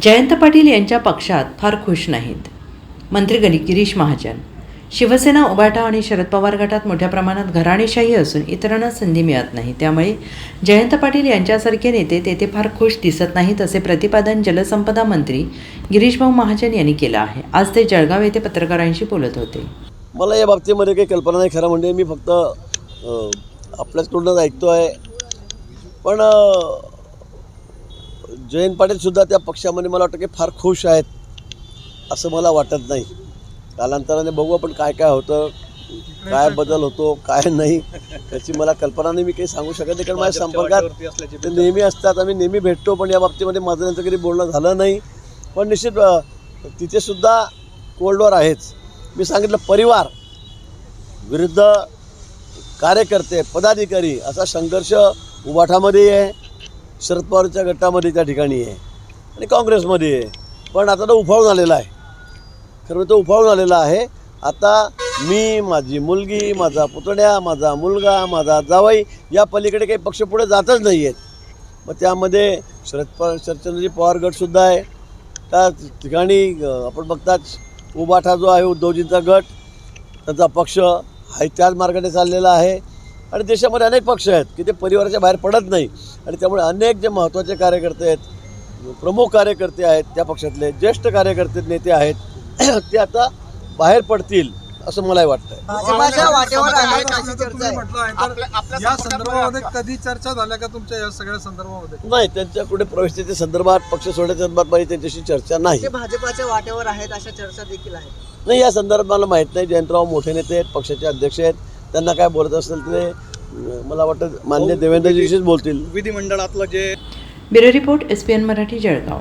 जयंत पाटील यांच्या पक्षात फार खुश नाहीत. मंत्री गिरीश महाजन. शिवसेना, उभाटा आणि शरद पवार गटात मोठ्या प्रमाणात घराणेशाही असून इतरांना संधी मिळत नाही. त्यामुळे जयंत पाटील यांच्यासारखे नेते तेथे फार खुश दिसत नाहीत, असे प्रतिपादन जलसंपदा मंत्री गिरीश महाजन यांनी केलं आहे. आज ते जळगाव येथे पत्रकारांशी बोलत होते. मला या बाबतीमध्ये काही कल्पना नाही. खरं म्हणजे मी फक्त आपल्याचकडूनच ऐकतो आहे. पण जयंत पाटीलसुद्धा त्या पक्षामध्ये मला वाटतं की फार खुश आहेत असं मला वाटत नाही. कालांतराने बघू आपण काय काय होतं, काय बदल होतो, काय नाही त्याची मला कल्पना नाही. मी काही सांगू शकत नाही, कारण माझ्या संपर्कात ते नेहमी असतात, आम्ही नेहमी भेटतो. पण या बाबतीमध्ये माझं त्यांचं कधी बोलणं झालं नाही. पण निश्चित तिथेसुद्धा कोल्ड वॉर आहेच. मी सांगितलं, परिवार विरुद्ध कार्यकर्ते, पदाधिकारी असा संघर्ष उभाठामध्ये आहे, शरद पवारच्या गटामध्ये त्या ठिकाणी आहे आणि काँग्रेसमध्ये आहे. पण आता तो उफाळून आलेला आहे. खरं तो उफाळून आलेला आहे. आता मी, माझी मुलगी, माझा पुतण्या, माझा मुलगा, माझा जावई या पलीकडे काही पक्ष पुढे जातच नाही आहेत. मग त्यामध्ये शरदचंद्रजी पवार गटसुद्धा आहे. त्या ठिकाणी आपण बघताच उभाठा जो आहे, उद्धवजींचा गट, त्यांचा पक्ष हा त्याच मार्गाने चाललेला आहे. आणि देशामध्ये अनेक पक्ष आहेत की ते परिवाराच्या बाहेर पडत नाही. आणि त्यामुळे अनेक जे महत्त्वाचे कार्यकर्ते आहेत, प्रमुख कार्यकर्ते आहेत, त्या पक्षातले ज्येष्ठ कार्यकर्ते, नेते आहेत, ते आता बाहेर पडतील असं मलाही वाटतं. या संदर्भामध्ये कधी चर्चा झाल्या का तुमच्या या सगळ्या संदर्भामध्ये? नाही, त्यांच्या कुठे प्रवेशाच्या संदर्भात, पक्ष सोडण्याच्या संदर्भात माझी त्यांच्याशी चर्चा नाही. भाजपाच्या वाटेवर आहेत अशा चर्चा देखील आहेत. नाही, या संदर्भात मला माहीत नाही. जयंतराव मोठे नेते आहेत, पक्षाचे अध्यक्ष आहेत, त्यांना काय बोलत असेल ते मला वाटतं मान्य देवेंद्रजीशीच बोलतील. विधिमंडळातलं जे bureau report, SPN Marathi, Jalgaon.